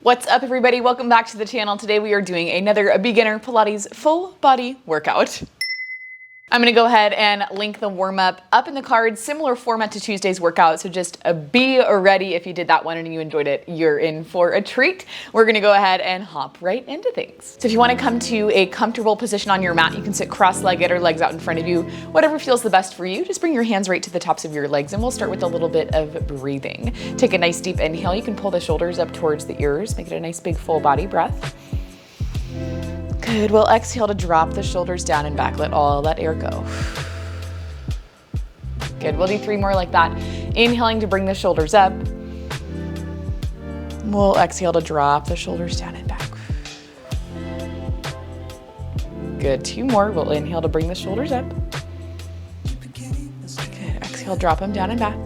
What's up, everybody? Welcome back to the channel. Today we are doing another beginner Pilates full body workout. I'm gonna go ahead and link the warm-up up in the cards, similar format to Tuesday's workout, so just be ready. If you did that one and you enjoyed it, you're in for a treat. We're gonna go ahead and hop right into things. So if you wanna come to a comfortable position on your mat, you can sit cross-legged or legs out in front of you, whatever feels the best for you. Just bring your hands right to the tops of your legs, and we'll start with a little bit of breathing. Take a nice deep inhale. You can pull the shoulders up towards the ears, make it a nice big full body breath. Good. We'll exhale to drop the shoulders down and back. Let all that air go. Good. We'll do 3 more like that. Inhaling to bring the shoulders up. We'll exhale to drop the shoulders down and back. Good. 2 more. We'll inhale to bring the shoulders up. Good. Exhale, drop them down and back.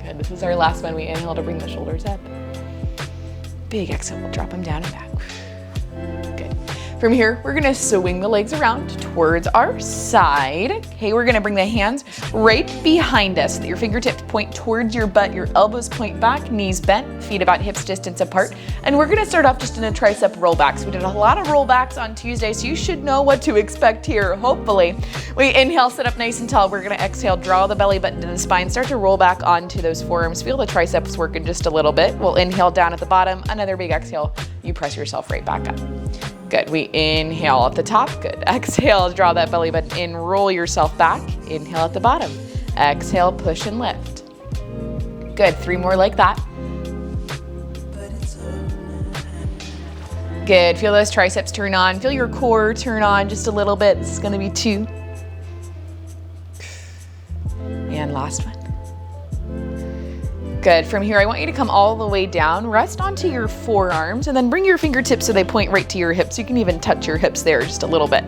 Good. This is our last one. We inhale to bring the shoulders up. Big exhale. We'll drop them down and back. From here, we're gonna swing the legs around towards our side. Okay, we're gonna bring the hands right behind us so that your fingertips point towards your butt, your elbows point back, knees bent, feet about hips distance apart. And we're gonna start off just in a tricep rollback. So we did a lot of rollbacks on Tuesday, so you should know what to expect here, hopefully. We inhale, sit up nice and tall. We're gonna exhale, draw the belly button to the spine, start to roll back onto those forearms. Feel the triceps working just a little bit. We'll inhale down at the bottom, another big exhale. You press yourself right back up. Good. We inhale at the top. Good. Exhale, draw that belly button in, roll yourself back. Inhale at the bottom. Exhale, push and lift. Good. 3 more like that. Good. Feel those triceps turn on. Feel your core turn on just a little bit. This is going to be 2. And last one. Good. From here, I want you to come all the way down, rest onto your forearms, and then bring your fingertips so they point right to your hips. You can even touch your hips there just a little bit.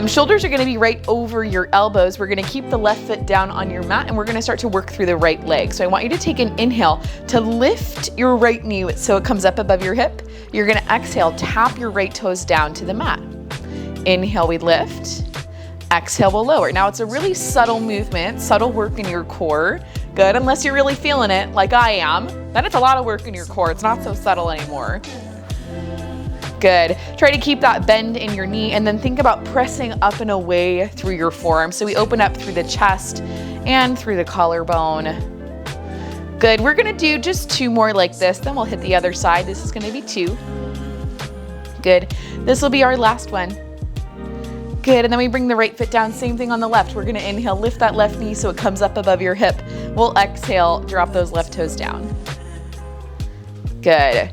Shoulders are going to be right over your elbows. We're going to keep the left foot down on your mat, and we're going to start to work through the right leg. So I want you to take an inhale to lift your right knee so it comes up above your hip. You're going to exhale, tap your right toes down to the mat. Inhale, we lift. Exhale, we'll lower. Now it's a really subtle movement, subtle work in your core. Good, unless you're really feeling it like I am, then it's a lot of work in your core. It's not so subtle anymore. Good. Try to keep that bend in your knee and then think about pressing up and away through your forearm. So we open up through the chest and through the collarbone. Good. We're gonna do just 2 more like this, then we'll hit the other side. This is gonna be 2. Good. This will be our last one. Good, and then we bring the right foot down, same thing on the left. We're gonna inhale, lift that left knee so it comes up above your hip. We'll exhale, drop those left toes down. Good.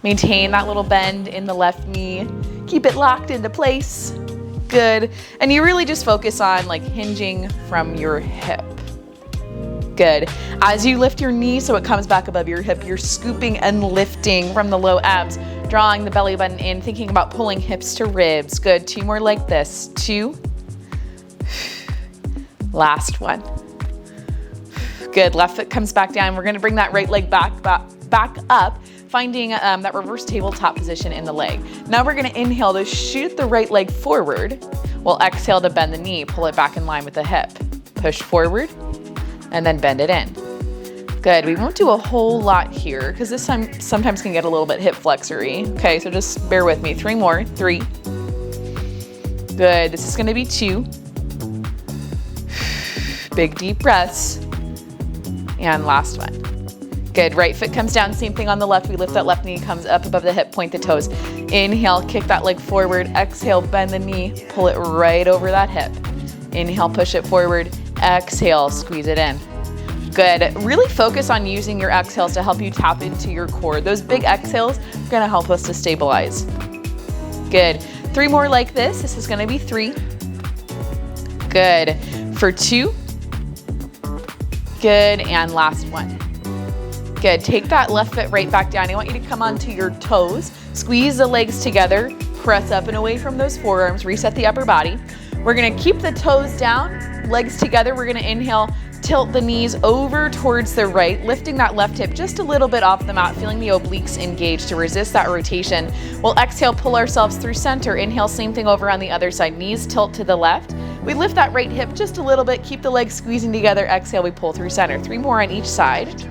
Maintain that little bend in the left knee. Keep it locked into place. Good, and you really just focus on like hinging from your hip. Good. As you lift your knee so it comes back above your hip, you're scooping and lifting from the low abs, drawing the belly button in, thinking about pulling hips to ribs. Good. 2 more like this. 2. Last one. Good. Left foot comes back down. We're going to bring that right leg back up, finding that reverse tabletop position in the leg. Now we're going to inhale to shoot the right leg forward. We'll exhale to bend the knee, pull it back in line with the hip. Push forward and then bend it in. Good. We won't do a whole lot here because this time sometimes can get a little bit hip flexory. Okay, so just bear with me. 3 more. 3. Good. This is going to be 2. Big deep breaths. And last one. Good. Right foot comes down. Same thing on the left. We lift that left knee, comes up above the hip, point the toes. Inhale, kick that leg forward. Exhale, bend the knee, pull it right over that hip. Inhale, push it forward. Exhale, squeeze it in. Good. Really focus on using your exhales to help you tap into your core. Those big exhales are going to help us to stabilize. Good. 3 more like this. This is going to be 3. Good. For 2. Good. And last one. Good. Take that left foot right back down. I want you to come onto your toes. Squeeze the legs together. Press up and away from those forearms. Reset the upper body. We're going to keep the toes down, legs together. We're going to inhale, tilt the knees over towards the right, lifting that left hip just a little bit off the mat, feeling the obliques engage to resist that rotation. We'll exhale, pull ourselves through center. Inhale, same thing over on the other side. Knees tilt to the left. We lift that right hip just a little bit, keep the legs squeezing together. Exhale, we pull through center. 3 more on each side.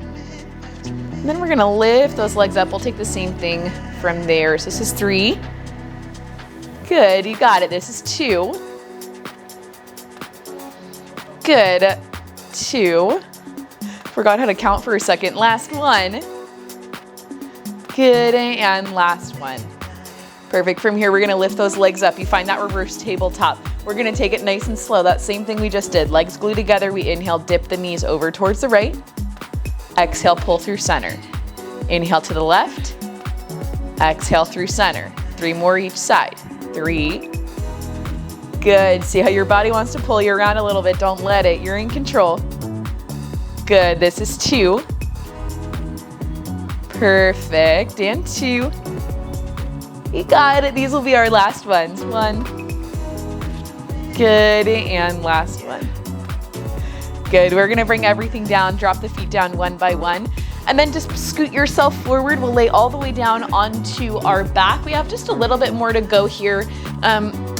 And then we're gonna lift those legs up. We'll take the same thing from there. So this is 3. Good, you got it. This is 2. Good, 2. Forgot how to count for a second. Last one. Good, and last one. Perfect. From here, we're gonna lift those legs up. You find that reverse tabletop. We're gonna take it nice and slow. That same thing we just did. Legs glued together. We inhale, dip the knees over towards the right. Exhale, pull through center. Inhale to the left. Exhale through center. 3 more each side. 3. Good. See how your body wants to pull you around a little bit. Don't let it. You're in control. Good. This is 2. Perfect. And 2. You got it. These will be our last ones. 1. Good. And last one. Good. We're going to bring everything down. Drop the feet down one by one. And then just scoot yourself forward. We'll lay all the way down onto our back. We have just a little bit more to go here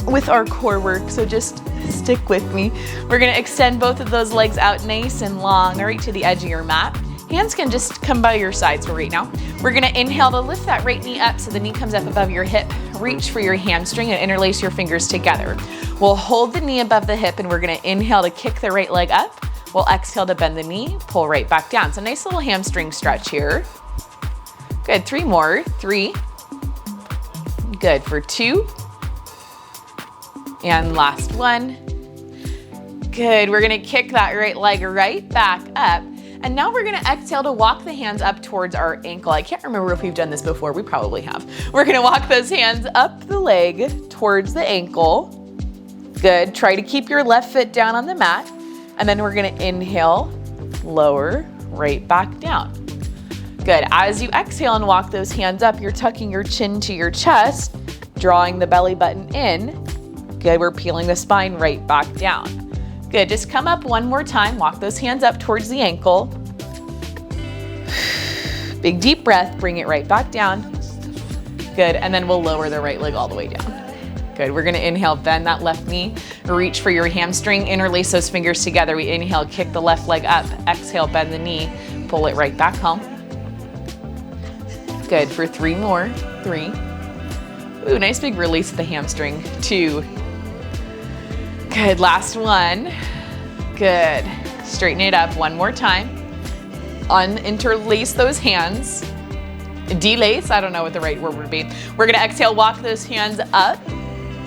with our core work, so just stick with me. We're gonna extend both of those legs out nice and long, right to the edge of your mat. Hands can just come by your sides for right now. We're gonna inhale to lift that right knee up so the knee comes up above your hip. Reach for your hamstring and interlace your fingers together. We'll hold the knee above the hip and we're gonna inhale to kick the right leg up. We'll exhale to bend the knee, pull right back down. So nice little hamstring stretch here. Good, 3 more, 3. Good, for 2. And last one. Good, we're gonna kick that right leg right back up. And now we're gonna exhale to walk the hands up towards our ankle. I can't remember if we've done this before, we probably have. We're gonna walk those hands up the leg towards the ankle. Good, try to keep your left foot down on the mat. And then we're gonna inhale, lower, right back down. Good, as you exhale and walk those hands up, you're tucking your chin to your chest, drawing the belly button in. Good, we're peeling the spine right back down. Good, just come up one more time, walk those hands up towards the ankle. Big deep breath, bring it right back down. Good, and then we'll lower the right leg all the way down. Good, we're gonna inhale, bend that left knee, reach for your hamstring, interlace those fingers together. We inhale, kick the left leg up, exhale, bend the knee, pull it right back home. Good, for 3 more, 3. Ooh, nice big release of the hamstring, 2. Good, last one. Good, straighten it up one more time. Uninterlace those hands. Delace, I don't know what the right word would be. We're gonna exhale, walk those hands up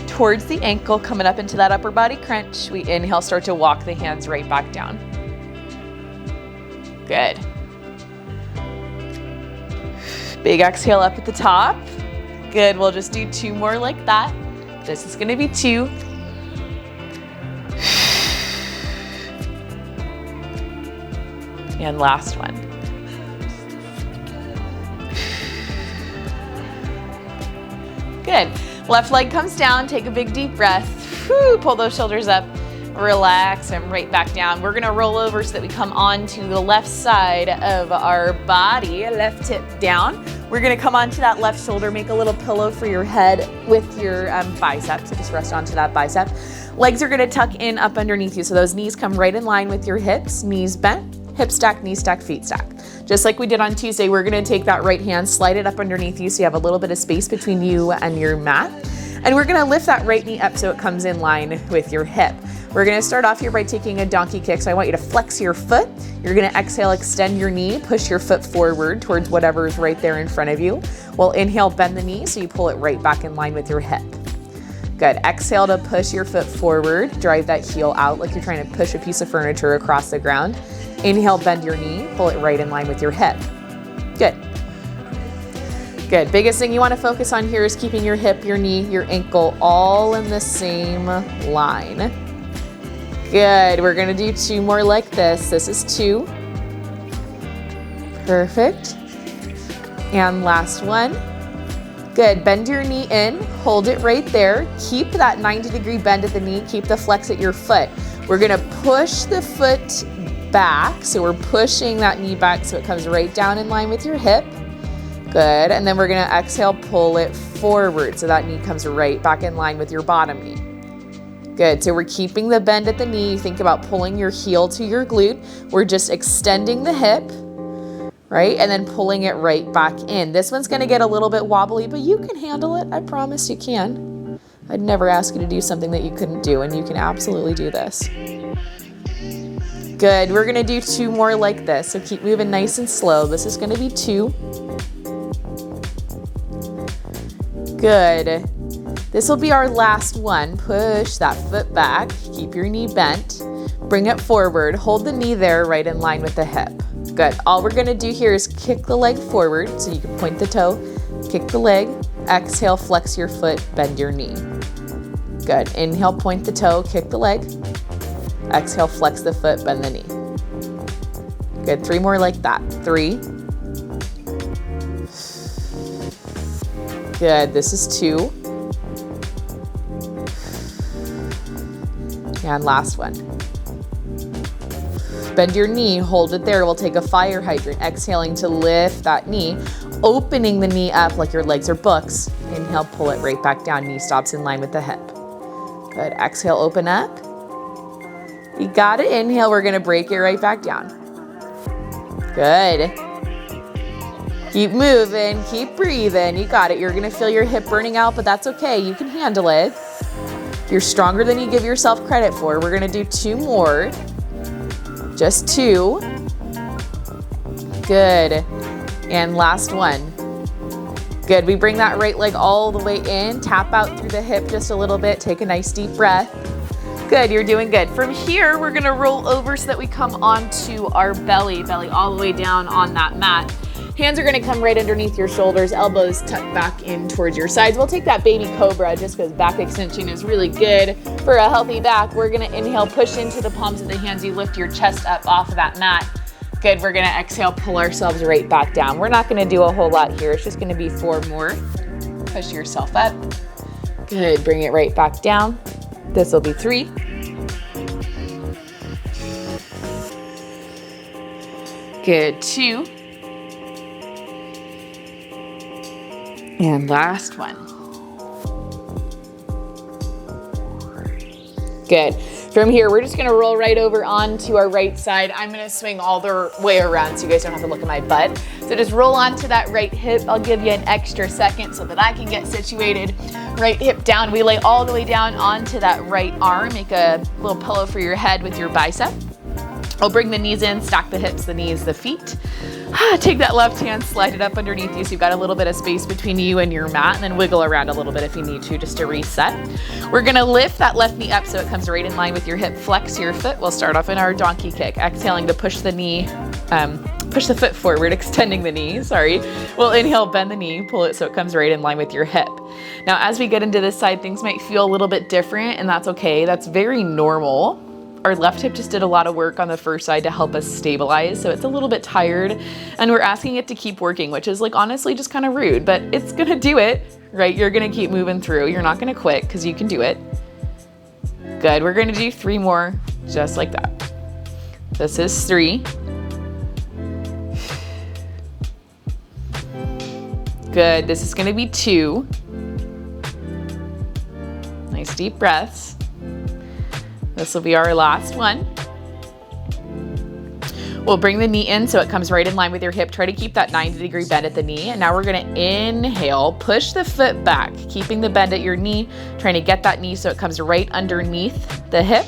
towards the ankle, coming up into that upper body crunch. We inhale, start to walk the hands right back down. Good. Big exhale up at the top. Good, we'll just do 2 more like that. This is gonna be 2. And last one. Good. Left leg comes down, take a big deep breath. Whew, pull those shoulders up, relax, and right back down. We're gonna roll over so that we come onto the left side of our body, left hip down. We're gonna come onto that left shoulder, make a little pillow for your head with your bicep, so just rest onto that bicep. Legs are gonna tuck in up underneath you, so those knees come right in line with your hips, knees bent, hip stack, knee stack, feet stack. Just like we did on Tuesday, we're gonna take that right hand, slide it up underneath you so you have a little bit of space between you and your mat. And we're gonna lift that right knee up so it comes in line with your hip. We're gonna start off here by taking a donkey kick. So I want you to flex your foot. You're gonna exhale, extend your knee, push your foot forward towards whatever is right there in front of you. We'll inhale, bend the knee so you pull it right back in line with your hip. Good, exhale to push your foot forward, drive that heel out like you're trying to push a piece of furniture across the ground. Inhale, bend your knee, pull it right in line with your hip. Good. Good, biggest thing you wanna focus on here is keeping your hip, your knee, your ankle all in the same line. Good, we're gonna do 2 more like this. This is 2. Perfect. And last one. Good, bend your knee in, hold it right there. Keep that 90-degree bend at the knee, keep the flex at your foot. We're gonna push the foot back, so we're pushing that knee back so it comes right down in line with your hip. Good, and then we're gonna exhale, pull it forward so that knee comes right back in line with your bottom knee. Good, so we're keeping the bend at the knee. Think about pulling your heel to your glute. We're just extending the hip, right? And then pulling it right back in. This one's gonna get a little bit wobbly, but you can handle it. I promise you can. I'd never ask you to do something that you couldn't do, and you can absolutely do this. Good, we're gonna do 2 more like this, so keep moving nice and slow. This is gonna be 2. Good. This will be our last one. Push that foot back, keep your knee bent, bring it forward, hold the knee there right in line with the hip. Good, all we're gonna do here is kick the leg forward, so you can point the toe, kick the leg, exhale, flex your foot, bend your knee. Good, inhale, point the toe, kick the leg, exhale, flex the foot, bend the knee. Good, 3 more like that. 3. Good, this is 2. And last one. Bend your knee, hold it there. We'll take a fire hydrant, exhaling to lift that knee, opening the knee up like your legs are books. Inhale, pull it right back down, knee stops in line with the hip. Good, exhale, open up. You got it, inhale, we're gonna break it right back down. Good. Keep moving, keep breathing, you got it. You're gonna feel your hip burning out, but that's okay, you can handle it. You're stronger than you give yourself credit for. We're gonna do 2 more. Just 2. Good. And last one. Good, we bring that right leg all the way in, tap out through the hip just a little bit, take a nice deep breath. Good, you're doing good. From here, we're gonna roll over so that we come onto our belly all the way down on that mat. Hands are gonna come right underneath your shoulders, elbows tucked back in towards your sides. We'll take that baby cobra just because back extension is really good for a healthy back. We're gonna inhale, push into the palms of the hands. You lift your chest up off of that mat. Good, we're gonna exhale, pull ourselves right back down. We're not gonna do a whole lot here. It's just gonna be 4 more. Push yourself up. Good, bring it right back down. This will be 3. Good, 2. And last one. Good. From here, we're just gonna roll right over onto our right side. I'm gonna swing all the way around so you guys don't have to look at my butt. So just roll onto that right hip. I'll give you an extra second so that I can get situated. Right hip down. We lay all the way down onto that right arm. Make a little pillow for your head with your bicep. I'll bring the knees in, stack the hips, the knees, the feet. Take that left hand, slide it up underneath you so you've got a little bit of space between you and your mat, and then wiggle around a little bit if you need to, just to reset. We're gonna lift that left knee up so it comes right in line with your hip. Flex your foot. We'll start off in our donkey kick, exhaling to push the knee, push the foot forward, extending the knee, sorry. We'll inhale, bend the knee, pull it so it comes right in line with your hip. Now, as we get into this side, things might feel a little bit different, and that's okay. That's very normal. Our left hip just did a lot of work on the first side to help us stabilize, so it's a little bit tired, and we're asking it to keep working, which is like honestly just kind of rude, but it's gonna do it, right? You're gonna keep moving through. You're not gonna quit because you can do it. Good, we're gonna do 3 more, just like that. This is 3. Good, this is gonna be 2. Nice deep breaths. This will be our last one. We'll bring the knee in so it comes right in line with your hip. Try to keep that 90-degree bend at the knee. And now we're gonna inhale, push the foot back, keeping the bend at your knee, trying to get that knee so it comes right underneath the hip.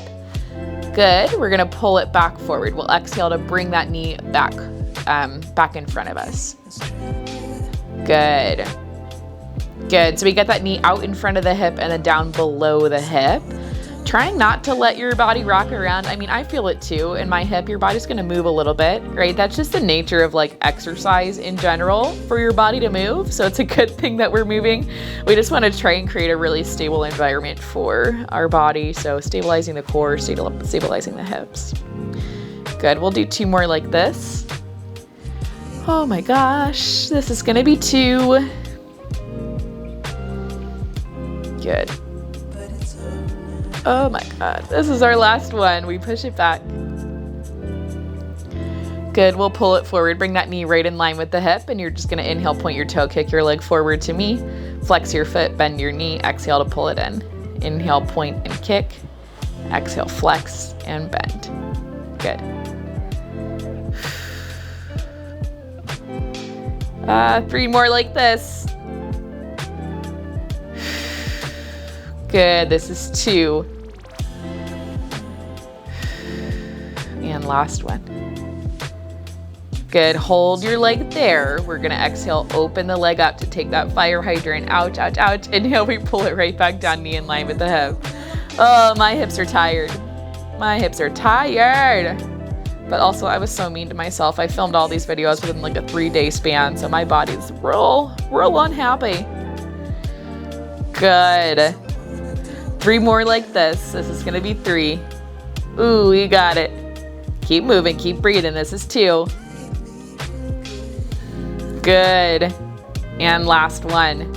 Good, we're gonna pull it back forward. We'll exhale to bring that knee back, back in front of us. Good. Good, so we get that knee out in front of the hip and then down below the hip. Trying not to let your body rock around. I mean, I feel it too in my hip. Your body's gonna move a little bit, right? That's just the nature of like exercise in general for your body to move. So it's a good thing that we're moving. We just wanna try and create a really stable environment for our body. So stabilizing the core, stabilizing the hips. Good, we'll do 2 more like this. Oh my gosh, this is gonna be 2. Good. Oh my God, this is our last one. We push it back. Good, we'll pull it forward. Bring that knee right in line with the hip, and you're just gonna inhale, point your toe, kick your leg forward to me. Flex your foot, bend your knee, exhale to pull it in. Inhale, point and kick. Exhale, flex and bend. Good. 3 more like this. Good, this is 2. And last one. Good, hold your leg there. We're gonna exhale, open the leg up to take that fire hydrant. Ouch, ouch, ouch. Inhale, we pull it right back down, knee in line with the hip. Oh, my hips are tired. My hips are tired. But also, I was so mean to myself. I filmed all these videos within like a 3-day span, so my body's real unhappy. Good. 3 more like this. This is gonna be 3. Ooh, we got it. Keep moving, keep breathing. This is 2. Good. And last one.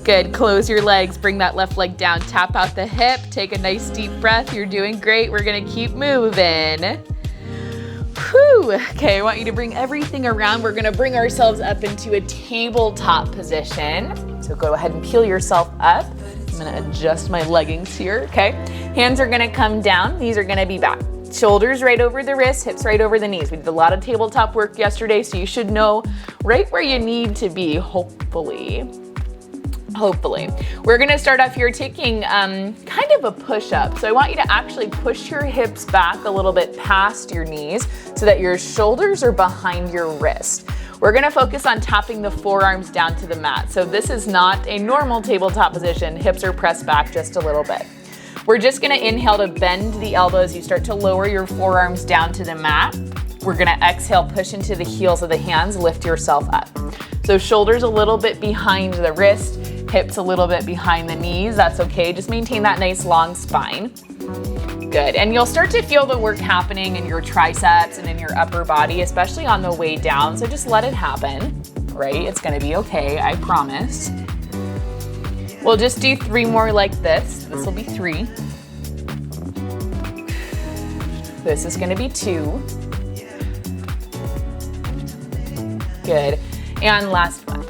Good, close your legs, bring that left leg down, tap out the hip, take a nice deep breath. You're doing great. We're gonna keep moving. Whew. Okay, I want you to bring everything around. We're gonna bring ourselves up into a tabletop position. So go ahead and peel yourself up. I'm gonna adjust my leggings here, okay? Hands are gonna come down, knees are gonna be back. Shoulders right over the wrists, hips right over the knees. We did a lot of tabletop work yesterday, so you should know right where you need to be, hopefully. We're gonna start off here taking kind of a push-up. So I want you to actually push your hips back a little bit past your knees so that your shoulders are behind your wrist. We're gonna focus on tapping the forearms down to the mat. So this is not a normal tabletop position. Hips are pressed back just a little bit. We're just gonna inhale to bend the elbows. You start to lower your forearms down to the mat. We're gonna exhale, push into the heels of the hands, lift yourself up. So shoulders a little bit behind the wrist, hips a little bit behind the knees. That's okay, just maintain that nice long spine. Good, and you'll start to feel the work happening in your triceps and in your upper body, especially on the way down. So just let it happen, right? It's gonna be okay, I promise. We'll just do 3 more like this. This will be 3. This is gonna be 2. Good, and last one.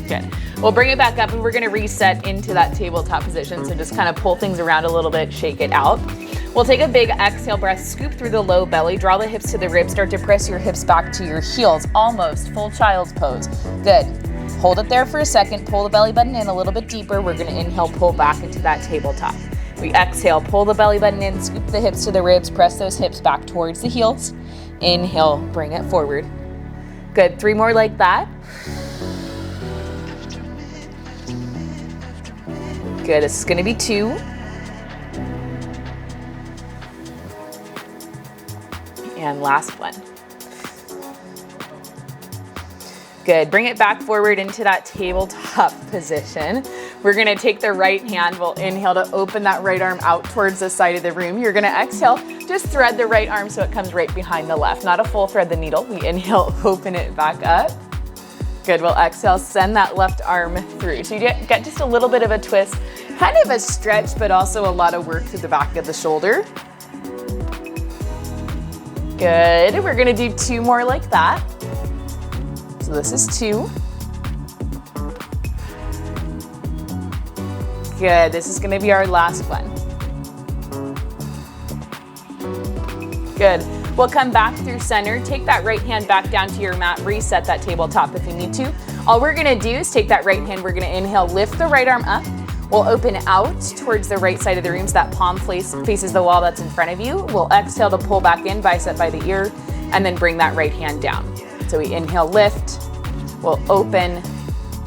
Good. We'll bring it back up and we're gonna reset into that tabletop position. So just kind of pull things around a little bit, shake it out. We'll take a big exhale breath, scoop through the low belly, draw the hips to the ribs, start to press your hips back to your heels, almost full child's pose. Good. Hold it there for a second, pull the belly button in a little bit deeper. We're gonna inhale, pull back into that tabletop. We exhale, pull the belly button in, scoop the hips to the ribs, press those hips back towards the heels. Inhale, bring it forward. Good, 3 more like that. Good, this is gonna be 2. And last one. Good, bring it back forward into that tabletop position. We're gonna take the right hand, we'll inhale to open that right arm out towards the side of the room. You're gonna exhale, just thread the right arm so it comes right behind the left, not a full thread the needle. We inhale, open it back up. Good, we'll exhale, send that left arm through. So you get just a little bit of a twist, kind of a stretch, but also a lot of work through the back of the shoulder. Good, we're gonna do 2 more like that. So this is 2. Good, this is gonna be our last one. Good, we'll come back through center, take that right hand back down to your mat, reset that tabletop if you need to. All we're gonna do is take that right hand, we're gonna inhale, lift the right arm up. We'll open out towards the right side of the room so that palm faces the wall that's in front of you. We'll exhale to pull back in, bicep by the ear, and then bring that right hand down. So we inhale, lift, we'll open,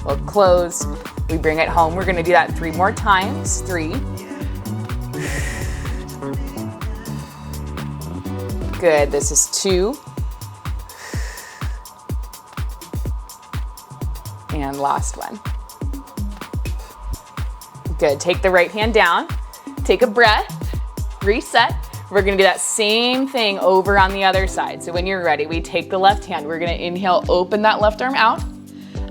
we'll close, we bring it home. We're gonna do that 3 more times. 3. Good, this is 2. And last one. Good, take the right hand down, take a breath, reset. We're gonna do that same thing over on the other side. So when you're ready, we take the left hand, we're gonna inhale, open that left arm out.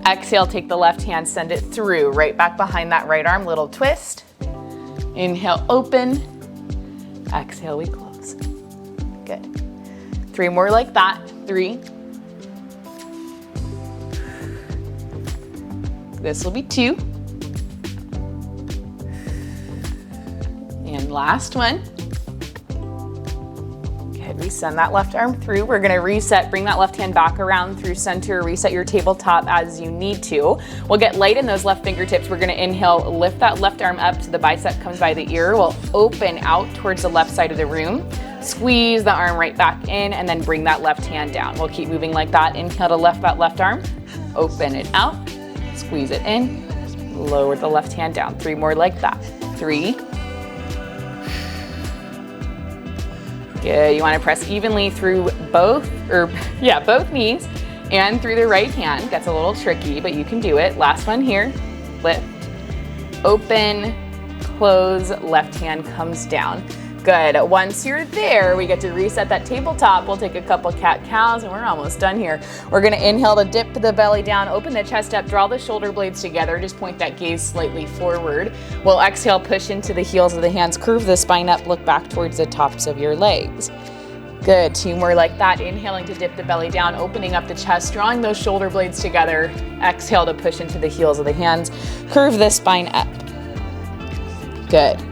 Exhale, take the left hand, send it through, right back behind that right arm, little twist. Inhale, open. Exhale, we close. Good. 3 more like that. 3. This will be 2. And last one. Good. we send that left arm through. We're gonna reset, bring that left hand back around through center, reset your tabletop as you need to. We'll get light in those left fingertips. We're gonna inhale, lift that left arm up so the bicep comes by the ear. We'll open out towards the left side of the room. Squeeze the arm right back in and then bring that left hand down. We'll keep moving like that. Inhale to lift that left arm, open it out, squeeze it in, lower the left hand down. 3 more like that. 3. Good, you wanna press evenly through both knees and through the right hand. That's a little tricky, but you can do it. Last one here, lift, open, close, left hand comes down. Good, once you're there, we get to reset that tabletop. We'll take a couple cat-cows and we're almost done here. We're gonna inhale to dip the belly down, open the chest up, draw the shoulder blades together, just point that gaze slightly forward. We'll exhale, push into the heels of the hands, curve the spine up, look back towards the tops of your legs. Good, 2 more like that. Inhaling to dip the belly down, opening up the chest, drawing those shoulder blades together. Exhale to push into the heels of the hands, curve the spine up. Good.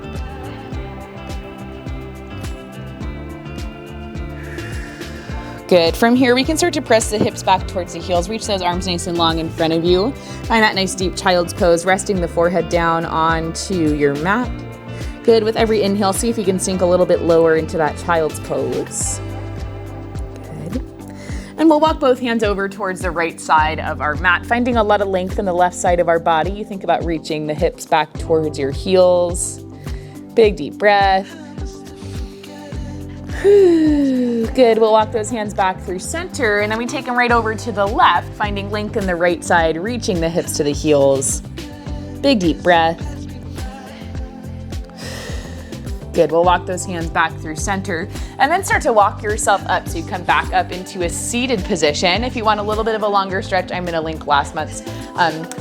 Good. From here, we can start to press the hips back towards the heels. Reach those arms nice and long in front of you. Find that nice deep child's pose, resting the forehead down onto your mat. Good. With every inhale, see if you can sink a little bit lower into that child's pose. Good. And we'll walk both hands over towards the right side of our mat, finding a lot of length in the left side of our body. You think about reaching the hips back towards your heels. Big deep breath. Good, we'll walk those hands back through center and then we take them right over to the left, finding length in the right side, reaching the hips to the heels. Big deep breath. Good, we'll walk those hands back through center and then start to walk yourself up. So you come back up into a seated position. If you want a little bit of a longer stretch, I'm gonna link last month's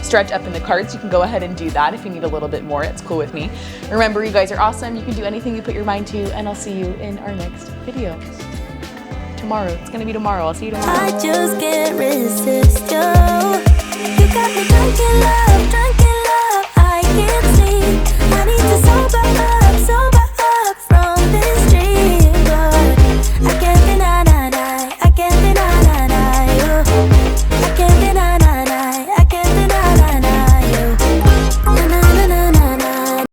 stretch up in the cards. You can go ahead and do that if you need a little bit more. It's cool with me. Remember, you guys are awesome. You can do anything you put your mind to, and I'll see you in our next video. Tomorrow. It's gonna be tomorrow. I'll see you tomorrow. I just can't resist you. You got me drunk in love, drunk in